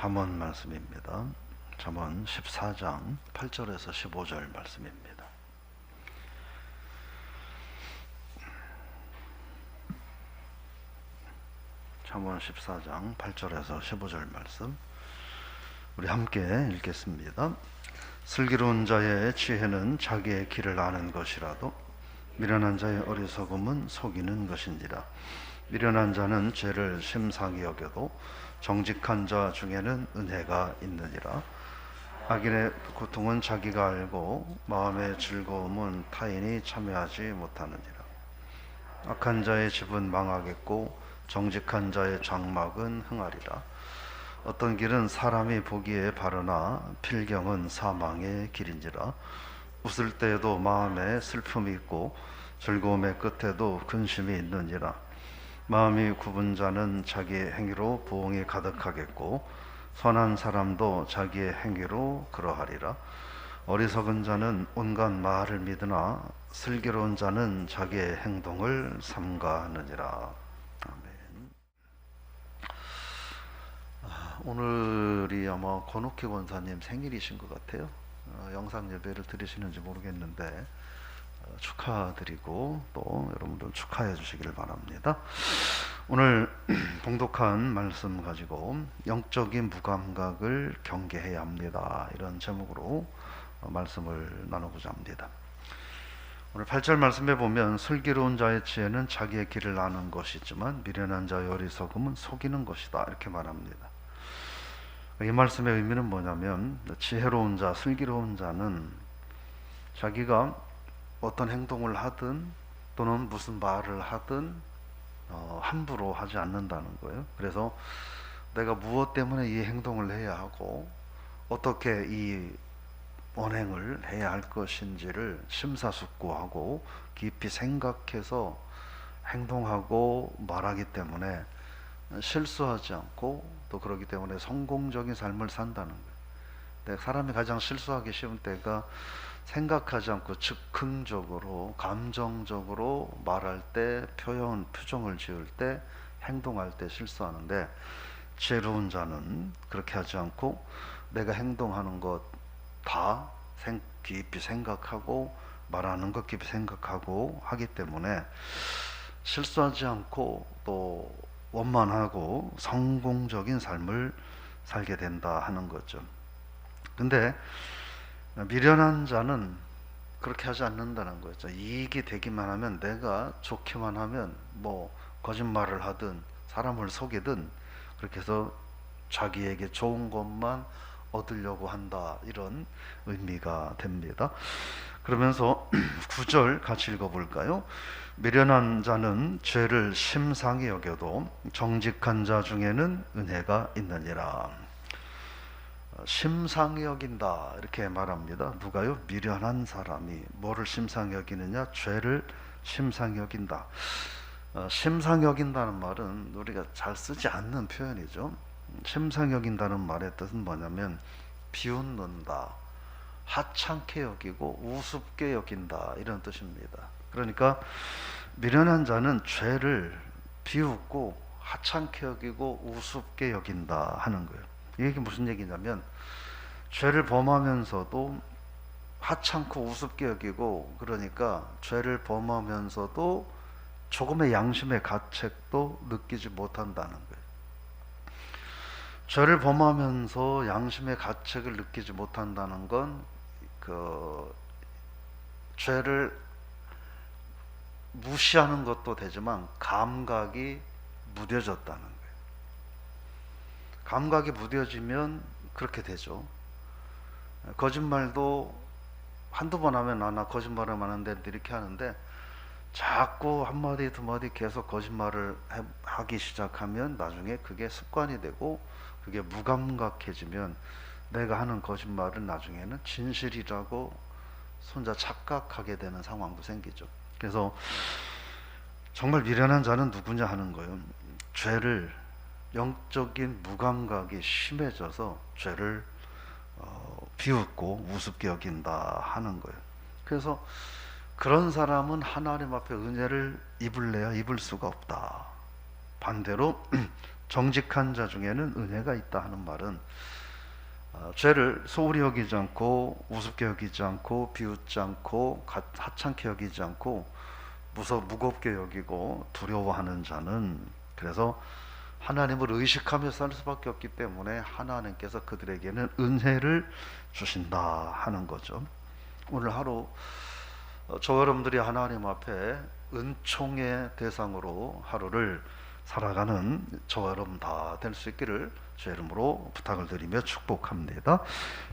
잠언 말씀입니다. 잠언 14장 8절에서 15절 말씀입니다. 잠언 14장 8절에서 15절 말씀 우리 함께 읽겠습니다. 슬기로운 자의 지혜는 자기의 길을 아는 것이라도 미련한 자의 어리석음은 속이는 것인지라. 미련한 자는 죄를 심상히 여겨도 정직한 자 중에는 은혜가 있느니라. 악인의 고통은 자기가 알고 마음의 즐거움은 타인이 참여하지 못하느니라. 악한 자의 집은 망하겠고 정직한 자의 장막은 흥하리라. 어떤 길은 사람이 보기에 바르나 필경은 사망의 길인지라. 웃을 때에도 마음에 슬픔이 있고 즐거움의 끝에도 근심이 있느니라. 마음이 굽은 자는 자기의 행위로 부엉이 가득하겠고 선한 사람도 자기의 행위로 그러하리라. 어리석은 자는 온갖 말을 믿으나 슬기로운 자는 자기의 행동을 삼가하느니라. 아멘. 오늘이 아마 권옥희 권사님 생일이신 것 같아요. 영상 예배를 드리시는지 모르겠는데 축하드리고 또 여러분들 축하해 주시기를 바랍니다. 오늘 봉독한 말씀 가지고 영적인 무감각을 경계해야 합니다, 이런 제목으로 말씀을 나누고자 합니다. 오늘 8절 말씀에 보면 슬기로운 자의 지혜는 자기의 길을 아는 것이지만 미련한 자의 어리석음은 속이는 것이다, 이렇게 말합니다. 이 말씀의 의미는 뭐냐면 지혜로운 자, 슬기로운 자는 자기가 어떤 행동을 하든 또는 무슨 말을 하든 함부로 하지 않는다는 거예요. 그래서 내가 무엇 때문에 이 행동을 해야 하고 어떻게 이 언행을 해야 할 것인지를 심사숙고하고 깊이 생각해서 행동하고 말하기 때문에 실수하지 않고 또 그러기 때문에 성공적인 삶을 산다는 거예요. 사람이 가장 실수하기 쉬운 때가 생각하지 않고 즉흥적으로 감정적으로 말할 때, 표정을 지을 때, 행동할 때 실수하는데, 지혜로운 자는 그렇게 하지 않고 내가 행동하는 것 다 깊이 생각하고 말하는 것 깊이 생각하고 하기 때문에 실수하지 않고 또 원만하고 성공적인 삶을 살게 된다 하는 거죠. 근데 미련한 자는 그렇게 하지 않는다는 거죠. 이익이 되기만 하면, 내가 좋기만 하면 뭐 거짓말을 하든 사람을 속이든 그렇게 해서 자기에게 좋은 것만 얻으려고 한다, 이런 의미가 됩니다. 그러면서 9절 같이 읽어볼까요? 미련한 자는 죄를 심상히 여겨도 정직한 자 중에는 은혜가 있느니라. 심상히 여긴다, 이렇게 말합니다. 누가요? 미련한 사람이 뭐를 심상히 여기느냐? 죄를 심상히 여긴다. 심상히 여긴다는 말은 우리가 잘 쓰지 않는 표현이죠. 심상히 여긴다는 말의 뜻은 뭐냐면 비웃는다, 하찮게 여기고 우습게 여긴다, 이런 뜻입니다. 그러니까 미련한 자는 죄를 비웃고 하찮게 여기고 우습게 여긴다 하는 거예요. 이게 무슨 얘기냐면 죄를 범하면서도 하찮고 우습게 여기고, 그러니까 죄를 범하면서도 조금의 양심의 가책도 느끼지 못한다는 거예요. 죄를 범하면서 양심의 가책을 느끼지 못한다는 건 죄를 무시하는 것도 되지만 감각이 무뎌졌다는 거예요. 감각이 무뎌지면 그렇게 되죠. 거짓말도 한두 번 하면 나 거짓말을 하는데 이렇게 하는데, 자꾸 한마디 두마디 계속 거짓말을 하기 시작하면 나중에 그게 습관이 되고 그게 무감각해지면 내가 하는 거짓말은 나중에는 진실이라고 혼자 착각하게 되는 상황도 생기죠. 그래서 정말 미련한 자는 누구냐 하는 거예요. 죄를, 영적인 무감각이 심해져서 죄를 비웃고 우습게 여긴다 하는 거예요. 그래서 그런 사람은 하나님 앞에 은혜를 입을래야 입을 수가 없다. 반대로 정직한 자 중에는 은혜가 있다 하는 말은 죄를 소홀히 여기지 않고 우습게 여기지 않고 비웃지 않고 하찮게 여기지 않고 무겁게 여기고 두려워하는 자는, 그래서 하나님을 의식하며 살 수밖에 없기 때문에 하나님께서 그들에게는 은혜를 주신다 하는 거죠. 오늘 하루 저와 여러분들이 하나님 앞에 은총의 대상으로 하루를 살아가는 저와 여러분 다 될 수 있기를 주의 이름으로 부탁을 드리며 축복합니다.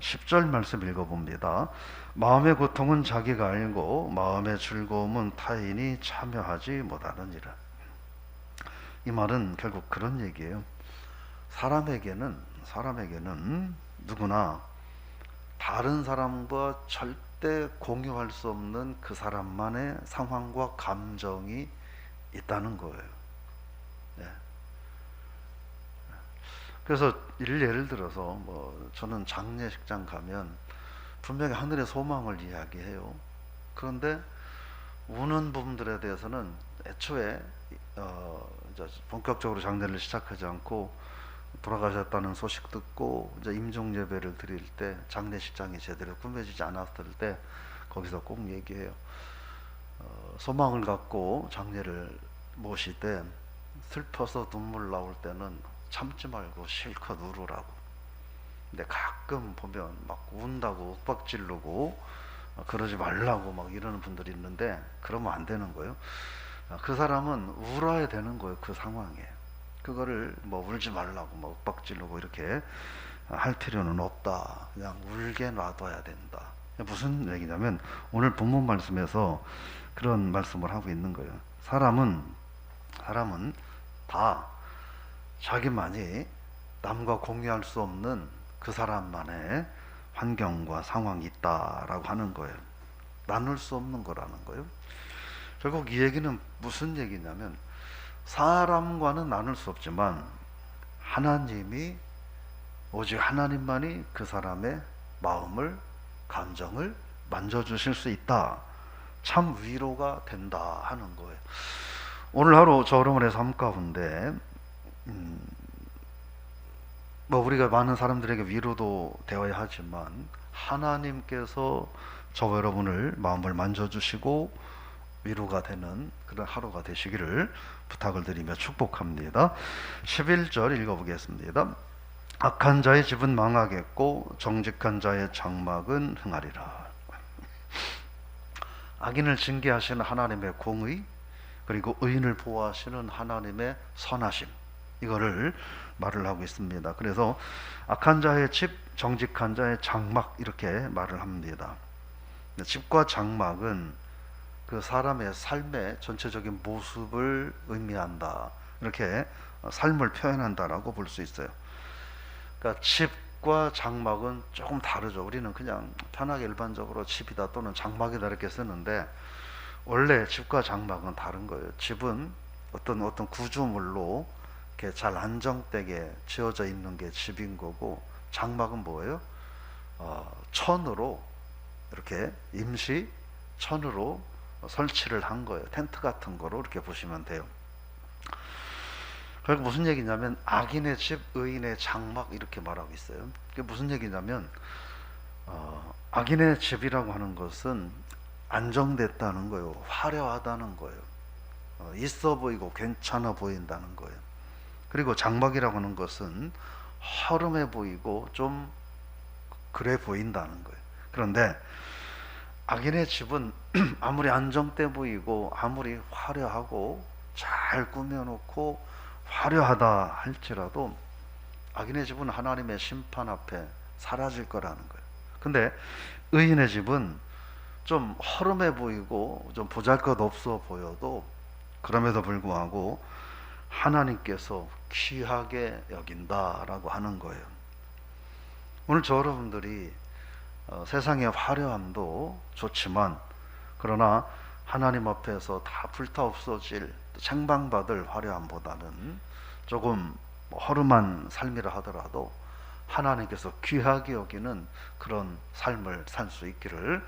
10절 말씀 읽어봅니다. 마음의 고통은 자기가 알고 마음의 즐거움은 타인이 참여하지 못하느니라. 이 말은 결국 그런 얘기예요. 사람에게는 누구나 다른 사람과 절대 공유할 수 없는 그 사람만의 상황과 감정이 있다는 거예요. 네. 그래서 예를 들어서 저는 장례식장 가면 분명히 하늘의 소망을 이야기해요. 그런데 우는 분들에 대해서는 애초에 이제 본격적으로 장례를 시작하지 않고 돌아가셨다는 소식 듣고 이제 임종 예배를 드릴 때, 장례식장이 제대로 꾸며지지 않았을 때 거기서 꼭 얘기해요. 소망을 갖고 장례를 모실 때 슬퍼서 눈물 나올 때는 참지 말고 실컷 울으라고. 근데 가끔 보면 막 운다고 윽박지르고 그러지 말라고 막 이러는 분들이 있는데, 그러면 안 되는 거예요. 그 사람은 울어야 되는 거예요. 그 상황에. 그거를 울지 말라고 막 윽박지르고 이렇게 할 필요는 없다. 그냥 울게 놔둬야 된다. 무슨 얘기냐면 오늘 본문 말씀에서 그런 말씀을 하고 있는 거예요. 사람은 다 자기만이 남과 공유할 수 없는 그 사람만의 환경과 상황이 있다라고 하는 거예요. 나눌 수 없는 거라는 거예요. 결국 이 얘기는 무슨 얘기냐면, 사람과는 나눌 수 없지만 하나님이, 오직 하나님만이 그 사람의 마음을, 감정을 만져주실 수 있다. 참 위로가 된다 하는 거예요. 오늘 하루 저 여러분의 삶 가운데 우리가 많은 사람들에게 위로도 되어야 하지만 하나님께서 저와 여러분을 마음을 만져주시고 위로가 되는 그런 하루가 되시기를 부탁을 드리며 축복합니다. 11절 읽어보겠습니다. 악한 자의 집은 망하겠고 정직한 자의 장막은 흥하리라. 악인을 징계하시는 하나님의 공의, 그리고 의인을 보호하시는 하나님의 선하심, 이거를 말을 하고 있습니다. 그래서 악한 자의 집, 정직한 자의 장막, 이렇게 말을 합니다. 집과 장막은 그 사람의 삶의 전체적인 모습을 의미한다, 이렇게 삶을 표현한다라고 볼 수 있어요. 그러니까 집과 장막은 조금 다르죠. 우리는 그냥 편하게 일반적으로 집이다 또는 장막이다 이렇게 쓰는데, 원래 집과 장막은 다른 거예요. 집은 어떤 구조물로 이렇게 잘 안정되게 지어져 있는 게 집인 거고, 장막은 뭐예요? 천으로, 이렇게 임시 천으로 설치를 한 거예요. 텐트 같은 거로 이렇게 보시면 돼요. 그러니까 무슨 얘기냐면 악인의 집, 의인의 장막, 이렇게 말하고 있어요. 그게 무슨 얘기냐면 악인의 집이라고 하는 것은 안정됐다는 거예요. 화려하다는 거예요. 있어 보이고 괜찮아 보인다는 거예요. 그리고 장막이라고 하는 것은 허름해 보이고 좀 그래 보인다는 거예요. 그런데 악인의 집은 아무리 안정돼 보이고 아무리 화려하고 잘 꾸며놓고 화려하다 할지라도 악인의 집은 하나님의 심판 앞에 사라질 거라는 거예요. 근데 의인의 집은 좀 허름해 보이고 좀 보잘것없어 보여도 그럼에도 불구하고 하나님께서 귀하게 여긴다라고 하는 거예요. 오늘 저 여러분들이 세상의 화려함도 좋지만, 그러나 하나님 앞에서 다 불타 없어질 책망받을 화려함보다는 조금 허름한 삶이라 하더라도 하나님께서 귀하게 여기는 그런 삶을 살 수 있기를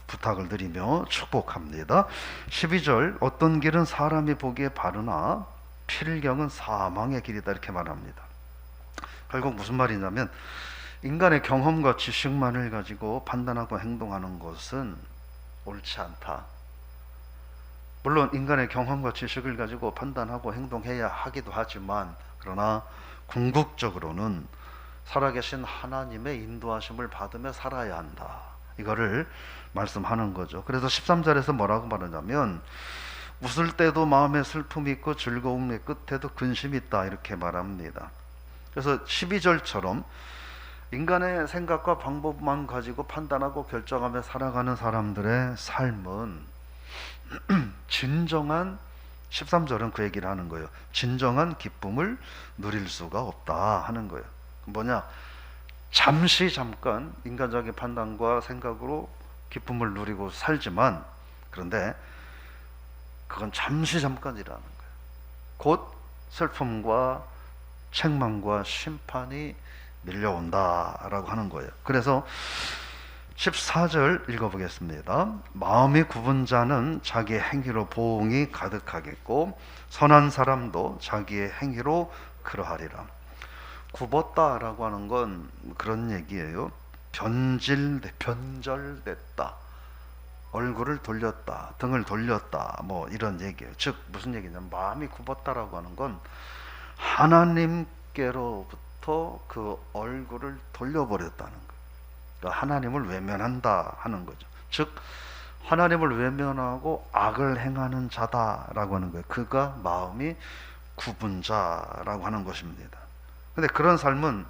부탁을 드리며 축복합니다. 12절 어떤 길은 사람이 보기에 바르나 필경은 사망의 길이다 이렇게 말합니다. 결국 무슨 말이냐면 인간의 경험과 지식만을 가지고 판단하고 행동하는 것은 옳지 않다. 물론 인간의 경험과 지식을 가지고 판단하고 행동해야 하기도 하지만 그러나 궁극적으로는 살아계신 하나님의 인도하심을 받으며 살아야 한다. 이거를 말씀하는 거죠. 그래서 13절에서 뭐라고 말하냐면 웃을 때도 마음에 슬픔이 있고 즐거움의 끝에도 근심이 있다 이렇게 말합니다. 그래서 12절처럼 인간의 생각과 방법만 가지고 판단하고 결정하며 살아가는 사람들의 삶은 진정한 13절은 그 얘기를 하는 거예요. 진정한 기쁨을 누릴 수가 없다 하는 거예요. 뭐냐? 잠깐 인간적인 판단과 생각으로 기쁨을 누리고 살지만 그런데 그건 잠깐이라는 거예요. 곧 슬픔과 책망과 심판이 밀려온다라고 하는 거예요. 그래서 14절 읽어보겠습니다. 마음이 굽은 자는 자기의 행위로 보응이 가득하겠고 선한 사람도 자기의 행위로 그러하리라. 굽었다라고 하는 건 그런 얘기예요. 변절됐다, 얼굴을 돌렸다, 등을 돌렸다, 뭐 이런 얘기예요. 즉 무슨 얘기냐면 마음이 굽었다라고 하는 건 하나님께로부터 그 얼굴을 돌려버렸다는 거예요. 그러니까 하나님을 외면한다 하는 거죠. 즉 하나님을 외면하고 악을 행하는 자다라고 하는 거예요. 그가 마음이 굽은 자라고 하는 것입니다. 근데 그런 삶은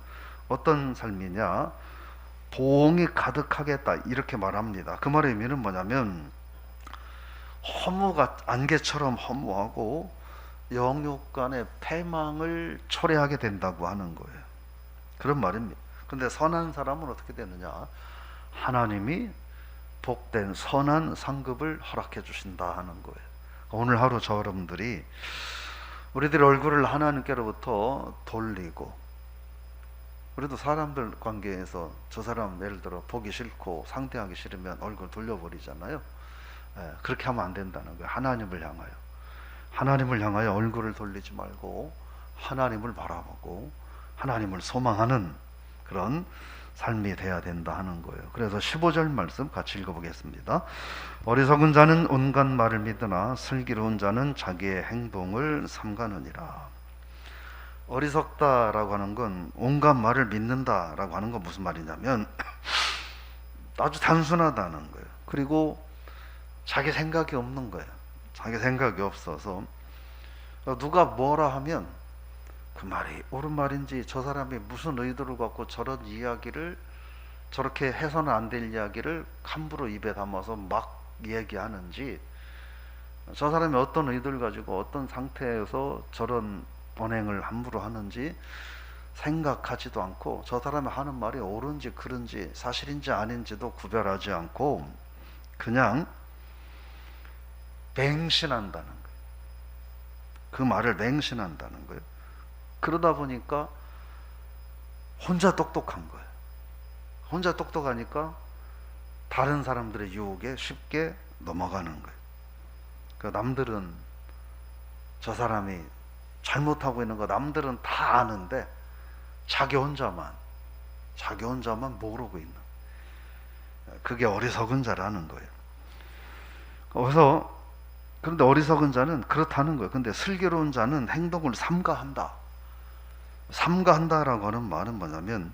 어떤 삶이냐? 보응이 가득하겠다 이렇게 말합니다. 그 말의 의미는 뭐냐면 허무가 안개처럼 허무하고 영육 간의 패망을 초래하게 된다고 하는 거예요. 그런 말입니다. 근데 선한 사람은 어떻게 되느냐? 하나님이 복된 선한 상급을 허락해 주신다 하는 거예요. 오늘 하루 저 여러분들이 우리들의 얼굴을 하나님께로부터 돌리고, 우리도 사람들 관계에서 저 사람 예를 들어 보기 싫고 상대하기 싫으면 얼굴 돌려버리잖아요. 그렇게 하면 안 된다는 거예요. 하나님을 향하여 얼굴을 돌리지 말고 하나님을 바라보고 하나님을 소망하는 그런 삶이 돼야 된다 하는 거예요. 그래서 15절 말씀 같이 읽어보겠습니다. 어리석은 자는 온갖 말을 믿으나 슬기로운 자는 자기의 행동을 삼가느니라. 어리석다라고 하는 건 온갖 말을 믿는다라고 하는 건 무슨 말이냐면 아주 단순하다는 거예요. 그리고 자기 생각이 없는 거예요. 자기 생각이 없어서 누가 뭐라 하면 그 말이 옳은 말인지 저 사람이 무슨 의도를 갖고 저런 이야기를 저렇게 해서는 안 될 이야기를 함부로 입에 담아서 막 얘기하는지, 저 사람이 어떤 의도를 가지고 어떤 상태에서 저런 언행을 함부로 하는지 생각하지도 않고 저 사람이 하는 말이 옳은지 그른지 사실인지 아닌지도 구별하지 않고 그냥 맹신한다는 거예요. 그 말을 맹신한다는 거예요. 그러다 보니까 혼자 똑똑한 거예요. 혼자 똑똑하니까 다른 사람들의 유혹에 쉽게 넘어가는 거예요. 그러니까 남들은 저 사람이 잘못하고 있는 거 남들은 다 아는데 자기 혼자만 모르고 있는, 그게 어리석은 자라는 거예요. 그래서 그런데 어리석은 자는 그렇다는 거예요. 근데 슬기로운 자는 행동을 삼가한다라고 하는 말은 뭐냐면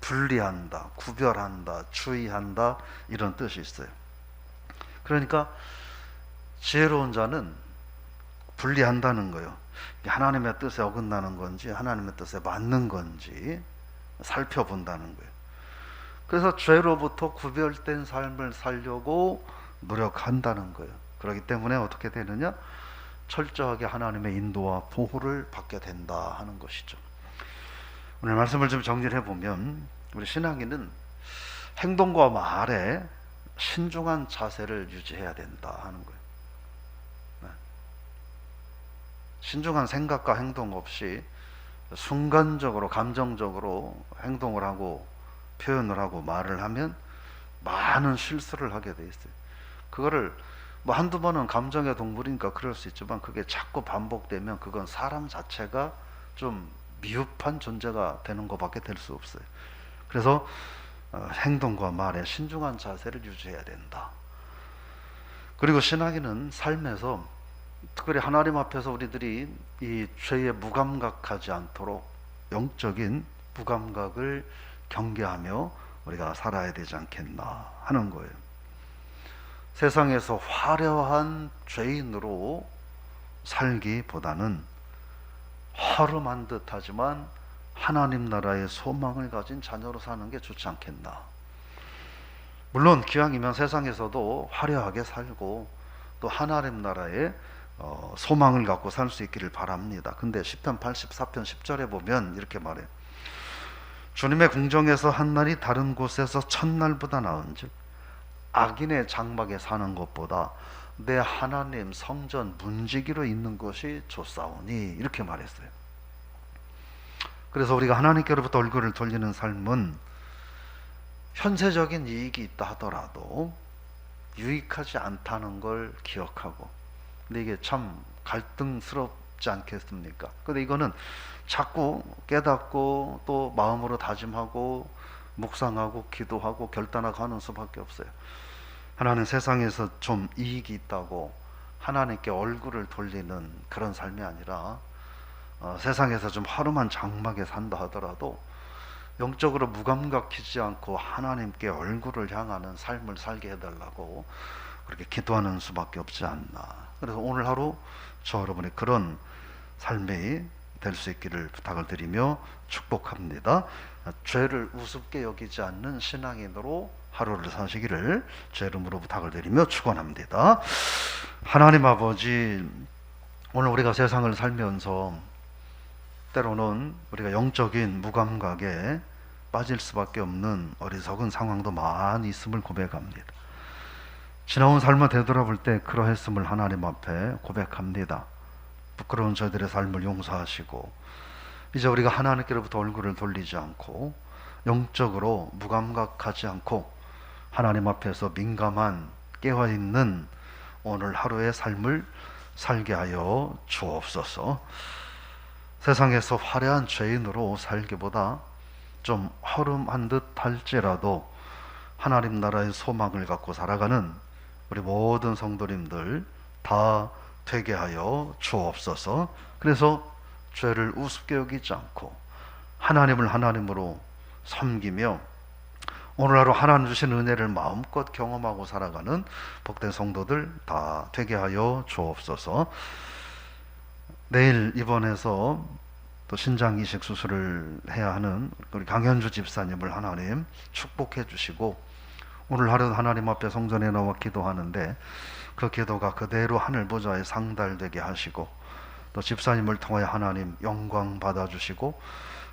분리한다, 구별한다, 주의한다 이런 뜻이 있어요. 그러니까 지혜로운 자는 분리한다는 거예요. 하나님의 뜻에 어긋나는 건지 하나님의 뜻에 맞는 건지 살펴본다는 거예요. 그래서 죄로부터 구별된 삶을 살려고 노력한다는 거예요. 그렇기 때문에 어떻게 되느냐? 철저하게 하나님의 인도와 보호를 받게 된다 하는 것이죠. 오늘 말씀을 좀 정리를 해보면 우리 신앙인은 행동과 말에 신중한 자세를 유지해야 된다 하는 거예요. 신중한 생각과 행동 없이 순간적으로 감정적으로 행동을 하고 표현을 하고 말을 하면 많은 실수를 하게 돼 있어요. 그거를 뭐 한두 번은 감정의 동물이니까 그럴 수 있지만 그게 자꾸 반복되면 그건 사람 자체가 좀 미흡한 존재가 되는 것밖에 될 수 없어요. 그래서 행동과 말에 신중한 자세를 유지해야 된다. 그리고 신학인은 삶에서 특별히 하나님 앞에서 우리들이 이 죄에 무감각하지 않도록 영적인 무감각을 경계하며 우리가 살아야 되지 않겠나 하는 거예요. 세상에서 화려한 죄인으로 살기보다는 허름한 듯하지만 하나님 나라의 소망을 가진 자녀로 사는 게 좋지 않겠나. 물론 기왕이면 세상에서도 화려하게 살고 또 하나님 나라의 소망을 갖고 살 수 있기를 바랍니다. 근데 시편 84편 10절에 보면 이렇게 말해요. 주님의 궁정에서 한 날이 다른 곳에서 첫날보다 나은즉 악인의 장막에 사는 것보다 내 하나님 성전 문지기로 있는 것이 좋사오니 이렇게 말했어요. 그래서 우리가 하나님께로부터 얼굴을 돌리는 삶은 현세적인 이익이 있다 하더라도 유익하지 않다는 걸 기억하고, 근데 이게 참 갈등스럽지 않겠습니까? 근데 이거는 자꾸 깨닫고 또 마음으로 다짐하고 묵상하고 기도하고 결단하고 하는 수밖에 없어요. 하나는 세상에서 좀 이익이 있다고 하나님께 얼굴을 돌리는 그런 삶이 아니라 세상에서 좀 허름한 장막에 산다 하더라도 영적으로 무감각하지 않고 하나님께 얼굴을 향하는 삶을 살게 해달라고 그렇게 기도하는 수밖에 없지 않나. 그래서 오늘 하루 저 여러분의 그런 삶이 될 수 있기를 부탁을 드리며 축복합니다. 죄를 우습게 여기지 않는 신앙인으로 하루를 사시기를 제 이름으로 부탁을 드리며 축원합니다. 하나님 아버지, 오늘 우리가 세상을 살면서 때로는 우리가 영적인 무감각에 빠질 수밖에 없는 어리석은 상황도 많이 있음을 고백합니다. 지나온 삶을 되돌아볼 때 그러했음을 하나님 앞에 고백합니다. 부끄러운 저희들의 삶을 용서하시고 이제 우리가 하나님께로부터 얼굴을 돌리지 않고 영적으로 무감각하지 않고 하나님 앞에서 민감한 깨어있는 오늘 하루의 삶을 살게 하여 주옵소서. 세상에서 화려한 죄인으로 살기보다 좀 허름한 듯 할지라도 하나님 나라의 소망을 갖고 살아가는 우리 모든 성도님들 다 되게 하여 주옵소서. 그래서 죄를 우습게 여기지 않고 하나님을 하나님으로 섬기며 오늘 하루 하나님 주신 은혜를 마음껏 경험하고 살아가는 복된 성도들 다 되게 하여 주옵소서. 내일 입원해서 또 신장 이식 수술을 해야 하는 우리 강현주 집사님을 하나님 축복해 주시고 오늘 하루 하나님 앞에 성전에 나와 기도하는데 그 기도가 그대로 하늘 보좌에 상달되게 하시고 또 집사님을 통하여 하나님 영광 받아주시고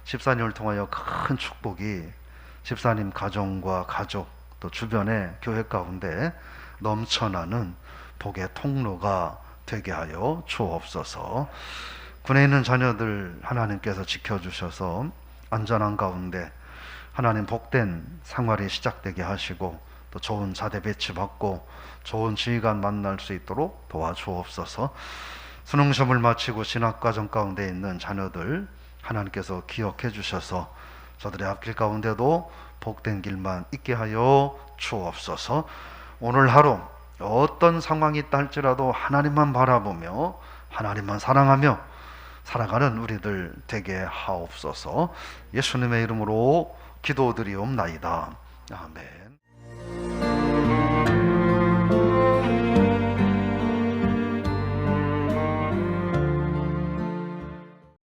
집사님을 통하여 큰 축복이 집사님 가정과 가족 또 주변의 교회 가운데 넘쳐나는 복의 통로가 되게 하여 주옵소서. 군에 있는 자녀들 하나님께서 지켜주셔서 안전한 가운데 하나님 복된 생활이 시작되게 하시고 또 좋은 자대 배치받고 좋은 지휘관 만날 수 있도록 도와주옵소서. 수능시험을 마치고 진학과정 가운데 있는 자녀들 하나님께서 기억해 주셔서 저들의 앞길 가운데도 복된 길만 있게 하여 주옵소서. 오늘 하루 어떤 상황이 있다 할지라도 하나님만 바라보며 하나님만 사랑하며 살아가는 우리들 되게 하옵소서. 예수님의 이름으로 기도드리옵나이다. 아멘.